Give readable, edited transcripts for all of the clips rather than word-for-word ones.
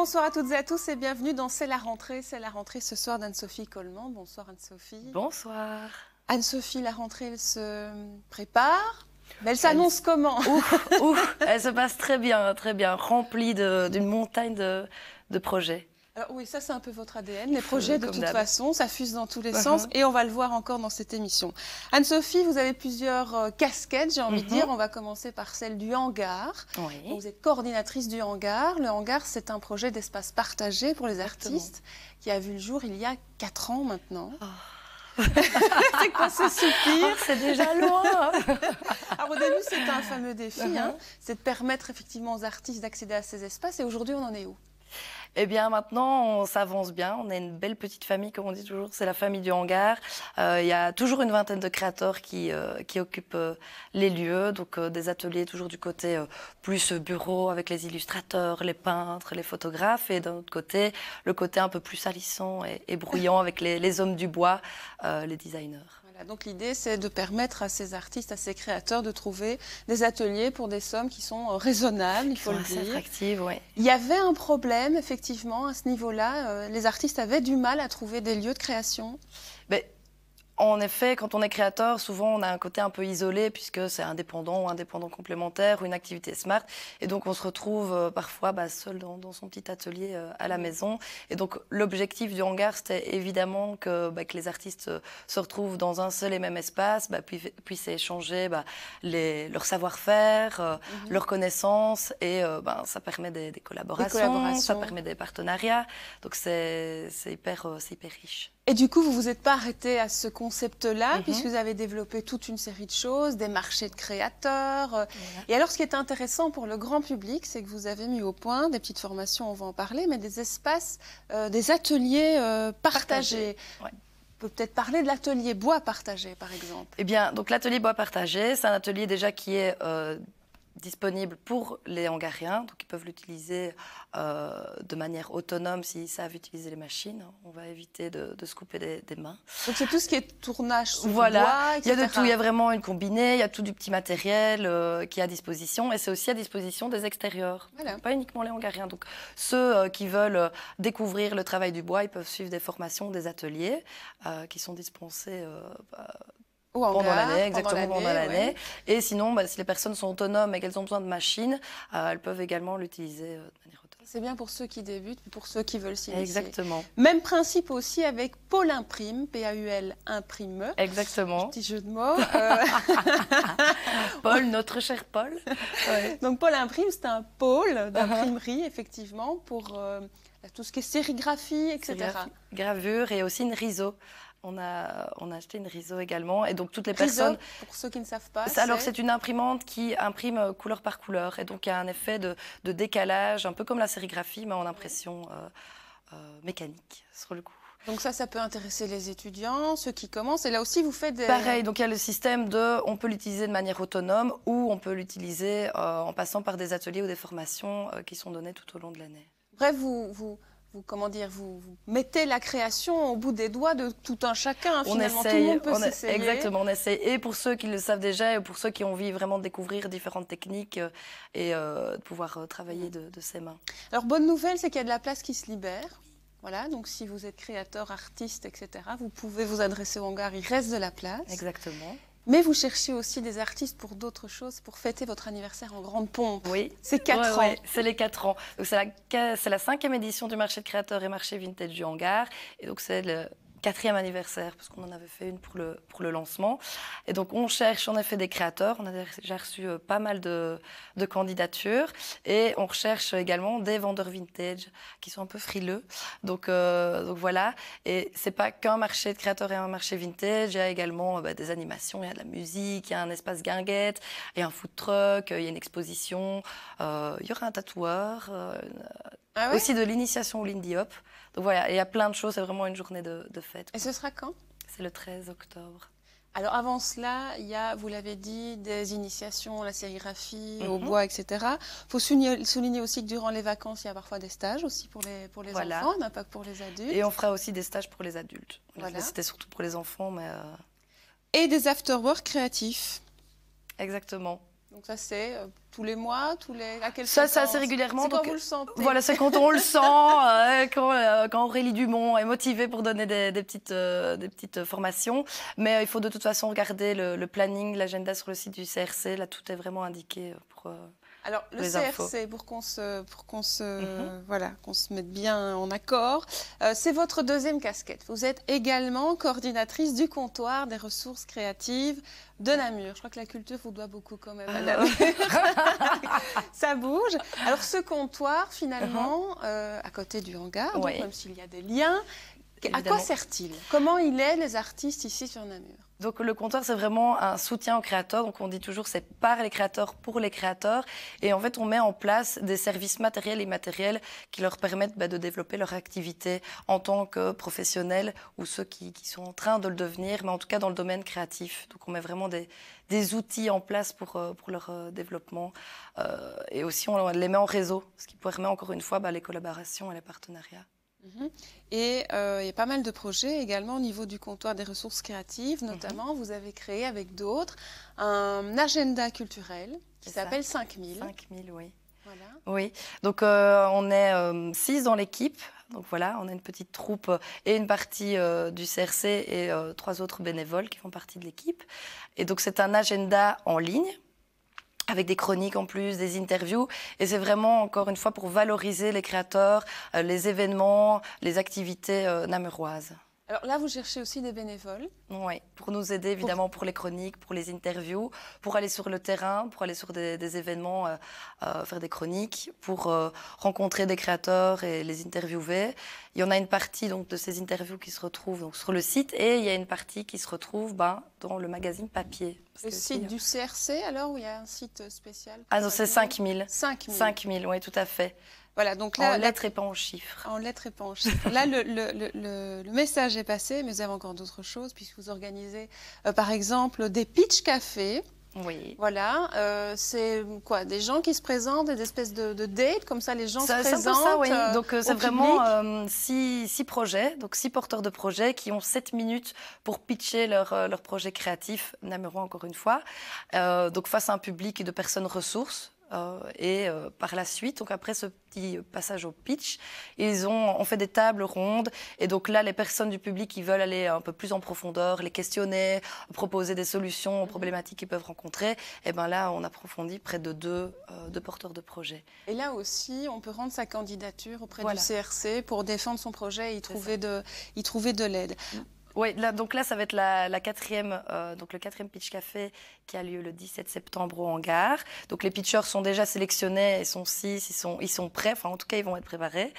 Bonsoir à toutes et à tous et bienvenue dans C'est la rentrée. C'est la rentrée ce soir d'Anne-Sophie Coleman. Bonsoir Anne-Sophie. Bonsoir. Anne-Sophie, la rentrée elle se prépare, mais elle s'annonce comment? Elle se passe très bien, remplie d'une montagne de projets. Alors oui, ça c'est un peu votre ADN, les projets de toute façon, ça fuse dans tous les sens Uh-huh. et on va le voir encore dans cette émission. Anne-Sophie, vous avez plusieurs casquettes, j'ai envie de dire. On va commencer par celle du hangar. Oui. Donc, vous êtes coordinatrice du hangar. Le hangar, c'est un projet d'espace partagé pour les artistes qui a vu le jour il y a 4 ans maintenant. Oh. C'est quoi ce soupir? C'est déjà loin. Alors au début, c'était un fameux défi, c'est de permettre effectivement aux artistes d'accéder à ces espaces. Et aujourd'hui, on en est où? Eh bien, maintenant, on s'avance bien. On a une belle petite famille, comme on dit toujours. C'est la famille du hangar. Il y a toujours une vingtaine de créateurs qui occupent les lieux. Donc, des ateliers toujours du côté plus bureau avec les illustrateurs, les peintres, les photographes. Et d'un autre côté, le côté un peu plus salissant et bruyant avec les hommes du bois, les designers. Donc l'idée, c'est de permettre à ces artistes, à ces créateurs de trouver des ateliers pour des sommes qui sont raisonnables, il faut le dire. Attractives, oui. Il y avait un problème, effectivement, à ce niveau-là. Les artistes avaient du mal à trouver des lieux de création. En effet, quand on est créateur, souvent on a un côté un peu isolé puisque c'est indépendant ou indépendant complémentaire ou une activité smart. Et donc on se retrouve parfois seul dans son petit atelier à la maison. Et donc l'objectif du hangar, c'était évidemment que les artistes se retrouvent dans un seul et même espace, puissent échanger leur savoir-faire, leurs connaissances. Et ça permet des collaborations, ça permet des partenariats. Donc c'est hyper riche. Et du coup, vous ne vous êtes pas arrêté à ce concept-là, puisque vous avez développé toute une série de choses, des marchés de créateurs. Voilà. Et alors, ce qui est intéressant pour le grand public, c'est que vous avez mis au point des petites formations, on va en parler, mais des espaces, des ateliers partagés. Ouais. On peut peut-être parler de l'atelier bois partagé, par exemple. Eh bien, donc l'atelier bois partagé, c'est un atelier déjà qui est disponible pour les hangariens, donc ils peuvent l'utiliser de manière autonome s'ils savent utiliser les machines. On va éviter de se couper des mains. Donc c'est tout ce qui est tournage sous bois, etc. Il y a de tout, il y a vraiment une combinée, il y a tout du petit matériel qui est à disposition et c'est aussi à disposition des extérieurs, pas uniquement les hangariens. Donc ceux qui veulent découvrir le travail du bois, ils peuvent suivre des formations, des ateliers qui sont dispensés pendant l'année, pendant l'année. Et sinon, si les personnes sont autonomes et qu'elles ont besoin de machines, elles peuvent également l'utiliser de manière autonome. C'est bien pour ceux qui débutent, pour ceux qui veulent s'initier. Exactement. Même principe aussi avec Paul Imprime, P-A-U-L Imprime. Exactement. Petit jeu de mots. Paul, notre cher Paul. Ouais. Donc Paul Imprime, c'est un pôle d'imprimerie, effectivement, pour tout ce qui est sérigraphie, etc. Gravure et aussi une riso. On a acheté une riso également et donc toutes les personnes. Pour ceux qui ne savent pas. Alors c'est une imprimante qui imprime couleur par couleur et donc il y a un effet de décalage, un peu comme la sérigraphie mais en impression mécanique sur le coup. Donc ça peut intéresser les étudiants, ceux qui commencent. Et là aussi, vous faites des... Pareil, donc il y a le système on peut l'utiliser de manière autonome ou on peut l'utiliser en passant par des ateliers ou des formations qui sont données tout au long de l'année. Bref, vous mettez la création au bout des doigts de tout un chacun. Finalement, tout le monde peut s'essayer. Exactement, on essaie. Et pour ceux qui le savent déjà et pour ceux qui ont envie vraiment de découvrir différentes techniques et de pouvoir travailler de ses mains. Alors, bonne nouvelle, c'est qu'il y a de la place qui se libère. Voilà, donc si vous êtes créateur, artiste, etc., vous pouvez vous adresser au hangar, il reste de la place. Exactement. Mais vous cherchez aussi des artistes pour d'autres choses, pour fêter votre anniversaire en grande pompe. Oui. C'est 4 ans. Oui, c'est les 4 ans. C'est la 5e édition du marché de créateurs et marché vintage du hangar. Et donc c'est le 4e anniversaire, parce qu'on en avait fait une pour le lancement. Et donc, on cherche en effet des créateurs. On a déjà reçu pas mal de candidatures. Et on recherche également des vendeurs vintage qui sont un peu frileux. Donc voilà. Et c'est pas qu'un marché de créateurs et un marché vintage. Il y a également des animations, il y a de la musique, il y a un espace guinguette, il y a un food truck, il y a une exposition. Il y aura un tatoueur. Aussi de l'initiation au Lindy Hop. Donc voilà, il y a plein de choses, c'est vraiment une journée de fête. Et ce sera quand? C'est le 13 octobre. Alors avant cela, il y a, vous l'avez dit, des initiations, la sérigraphie, au bois, etc. Il faut souligner aussi que durant les vacances, il y a parfois des stages aussi pour les enfants, mais pas que pour les adultes. Et on fera aussi des stages pour les adultes. Voilà. C'était surtout pour les enfants, mais... Et des after-work créatifs. Exactement. Donc ça, c'est tous les mois, à quelle Ça, fréquence? assez régulièrement. C'est quand vous le sentez. Voilà, c'est quand on le sent, quand Aurélie Dumont est motivée pour donner des petites formations. Mais il faut de toute façon regarder le planning, l'agenda sur le site du CRC. Là, tout est vraiment indiqué pour Alors, le CRC, pour qu'on se mette bien en accord, c'est votre deuxième casquette. Vous êtes également coordinatrice du comptoir des ressources créatives de Namur. Je crois que la culture vous doit beaucoup quand même à Namur. Ça bouge. Alors, ce comptoir, finalement, à côté du hangar, donc, même s'il y a des liens, à quoi sert-il? Comment il aide les artistes ici sur Namur? Donc le comptoir, c'est vraiment un soutien aux créateurs. Donc on dit toujours c'est par les créateurs, pour les créateurs. Et en fait, on met en place des services matériels et immatériels qui leur permettent de développer leur activité en tant que professionnels ou ceux qui sont en train de le devenir, mais en tout cas dans le domaine créatif. Donc on met vraiment des outils en place pour leur développement. Et aussi, on les met en réseau, ce qui permet encore une fois les collaborations et les partenariats. Et il y a pas mal de projets également au niveau du comptoir des ressources créatives. Notamment, vous avez créé avec d'autres un agenda culturel qui s'appelle 5000. 5000, oui. Voilà. Oui, donc on est 6 dans l'équipe. Donc voilà, on a une petite troupe et une partie du CRC et 3 autres bénévoles qui font partie de l'équipe. Et donc c'est un agenda en ligne, avec des chroniques en plus, des interviews. Et c'est vraiment, encore une fois, pour valoriser les créateurs, les événements, les activités namuroises. Alors là, vous cherchez aussi des bénévoles? Oui, pour nous aider, évidemment, pour les chroniques, pour les interviews, pour aller sur le terrain, pour aller sur des événements, faire des chroniques, pour rencontrer des créateurs et les interviewer. Il y en a une partie donc, de ces interviews qui se retrouvent donc, sur le site et il y a une partie qui se retrouve dans le magazine papier. Le site du CRC, alors, ou il y a un site spécial? Ah non, c'est 5000. 5000. 5000, oui, tout à fait. Voilà, donc là, en lettres et pas en chiffres. En lettres et pas en chiffres. Là, le message est passé, mais vous avez encore d'autres choses, puisque vous organisez, par exemple, des pitch cafés. Oui. Voilà, c'est quoi? Des gens qui se présentent, des espèces de dates, comme ça les gens se présentent. Ça, oui. Donc c'est vraiment 6 projets, donc 6 porteurs de projets qui ont 7 minutes pour pitcher leur projet créatif, namurois encore une fois, donc face à un public de personnes ressources. Et par la suite, donc après ce petit passage au pitch, on fait des tables rondes. Et donc là, les personnes du public qui veulent aller un peu plus en profondeur, les questionner, proposer des solutions aux problématiques qu'ils peuvent rencontrer, et ben là, on approfondit près de deux porteurs de projets. Et là aussi, on peut rendre sa candidature auprès du CRC pour défendre son projet et y trouver de l'aide. Oui, donc là, ça va être le quatrième pitch café qui a lieu le 17 septembre au hangar. Donc les pitchers sont déjà sélectionnés, ils sont 6, ils sont prêts, enfin en tout cas ils vont être préparés.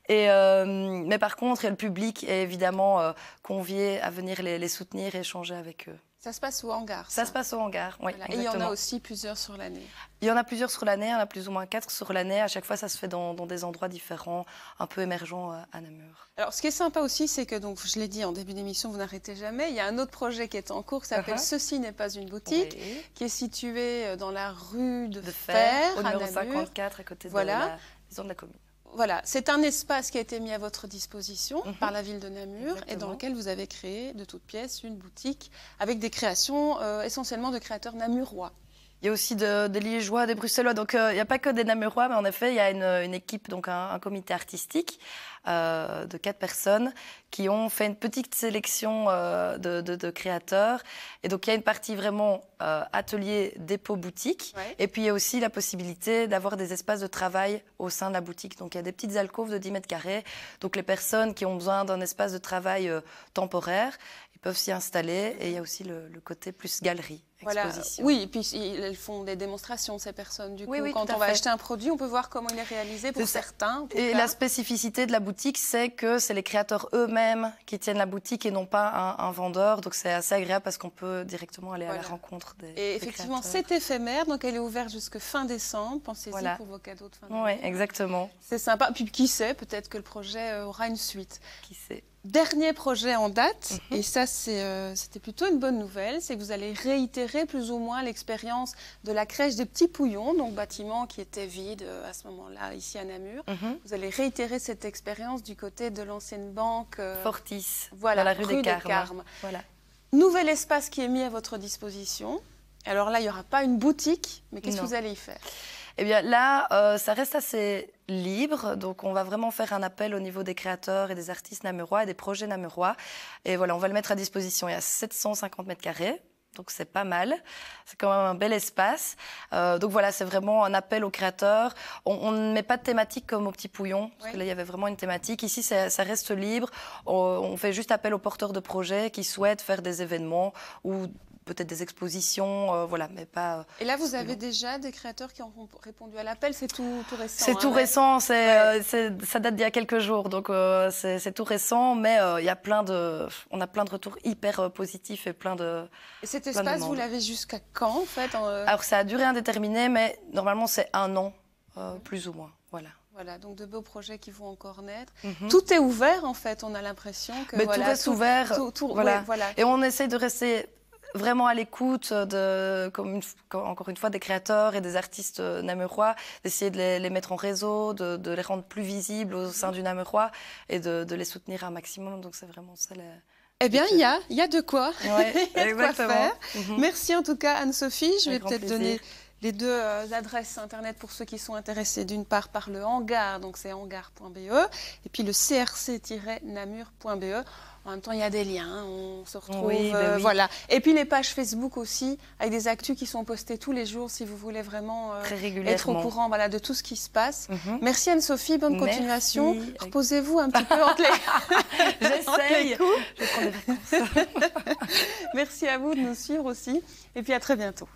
Mais par contre, le public est évidemment convié à venir les soutenir et échanger avec eux. Ça se passe au hangar? Ça se passe au hangar, oui. Voilà. Et il y en a aussi plusieurs sur l'année? Il y en a plusieurs sur l'année, il y en a plus ou moins 4 sur l'année. À chaque fois, ça se fait dans des endroits différents, un peu émergents à Namur. Alors, ce qui est sympa aussi, c'est que, donc, je l'ai dit en début d'émission, vous n'arrêtez jamais. Il y a un autre projet qui est en cours qui s'appelle Ceci n'est pas une boutique, qui est situé dans la rue de Fer, au numéro 54, à côté de la maison de la commune. Voilà, c'est un espace qui a été mis à votre disposition par la ville de Namur et dans lequel vous avez créé de toutes pièces une boutique avec des créations essentiellement de créateurs namurois. Il y a aussi des Liégeois, des Bruxellois, donc il n'y a pas que des Namurois, mais en effet, il y a une équipe, donc un comité artistique de 4 personnes qui ont fait une petite sélection de créateurs. Et donc, il y a une partie vraiment atelier, dépôt, boutique. Ouais. Et puis, il y a aussi la possibilité d'avoir des espaces de travail au sein de la boutique. Donc, il y a des petites alcôves de 10 mètres carrés. Donc, les personnes qui ont besoin d'un espace de travail temporaire, ils peuvent s'y installer. Et il y a aussi le côté plus galerie. Voilà. Oui, et puis elles font des démonstrations, ces personnes. Du coup, quand on va acheter un produit, on peut voir comment il est réalisé pour certains. Et la spécificité de la boutique, c'est que c'est les créateurs eux-mêmes qui tiennent la boutique et non pas un vendeur. Donc c'est assez agréable parce qu'on peut directement aller à la rencontre des créateurs. Et effectivement, c'est éphémère, donc elle est ouverte jusqu'à fin décembre. Pensez-y pour vos cadeaux de fin d'année. Oui, exactement. C'est sympa. Puis qui sait, peut-être que le projet aura une suite. Qui sait. Dernier projet en date, et ça c'était plutôt une bonne nouvelle, c'est que vous allez réitérer plus ou moins l'expérience de la crèche des Petits Pouillons, donc bâtiment qui était vide à ce moment-là ici à Namur. Vous allez réitérer cette expérience du côté de l'ancienne banque Fortis, voilà, dans la rue des Carmes. Voilà. Nouvel espace qui est mis à votre disposition. Alors là, il n'y aura pas une boutique, mais qu'est-ce que vous allez y faire? Eh bien là, ça reste assez libre. Donc on va vraiment faire un appel au niveau des créateurs et des artistes namurois et des projets namurois. Et voilà, on va le mettre à disposition. Il y a 750 mètres carrés. Donc c'est pas mal, c'est quand même un bel espace. Donc voilà, c'est vraiment un appel aux créateurs. On ne met pas de thématique comme au Petit Pouillon, parce que là il y avait vraiment une thématique. Ici ça reste libre, on fait juste appel aux porteurs de projets qui souhaitent faire des événements ou peut-être des expositions, voilà, mais pas... Et là, vous avez déjà des créateurs qui ont répondu à l'appel, c'est tout récent? C'est tout récent, ça date d'il y a quelques jours, donc c'est tout récent, mais il y a on a plein de retours hyper positifs et plein de... Et cet espace, vous l'avez jusqu'à quand, en fait? Alors, ça a duré indéterminé, mais normalement, c'est 1 an, plus ou moins, voilà. Voilà, donc de beaux projets qui vont encore naître. Tout est ouvert, en fait, on a l'impression que... Mais voilà, tout reste ouvert, voilà. Oui, voilà. Et on essaye de rester vraiment à l'écoute, encore une fois, des créateurs et des artistes namurois, d'essayer de les mettre en réseau, de les rendre plus visibles au sein du Namurois et de les soutenir un maximum. Donc c'est vraiment ça. Eh bien, il y a de quoi, ouais, il y a de quoi faire. Mm-hmm. Merci en tout cas, Anne-Sophie. Je vais peut-être plaisir. donner les deux adresses internet pour ceux qui sont intéressés. D'une part par le hangar, donc c'est hangar.be, et puis le crc-namur.be. En même temps, il y a des liens, on se retrouve, oui. voilà. Et puis les pages Facebook aussi, avec des actus qui sont postées tous les jours, si vous voulez vraiment être au courant, voilà, de tout ce qui se passe. Merci Anne-Sophie, bonne continuation. Reposez-vous un petit peu entre les... J'essaye. Je vais prendre des vacances. Merci à vous de nous suivre aussi, et puis à très bientôt.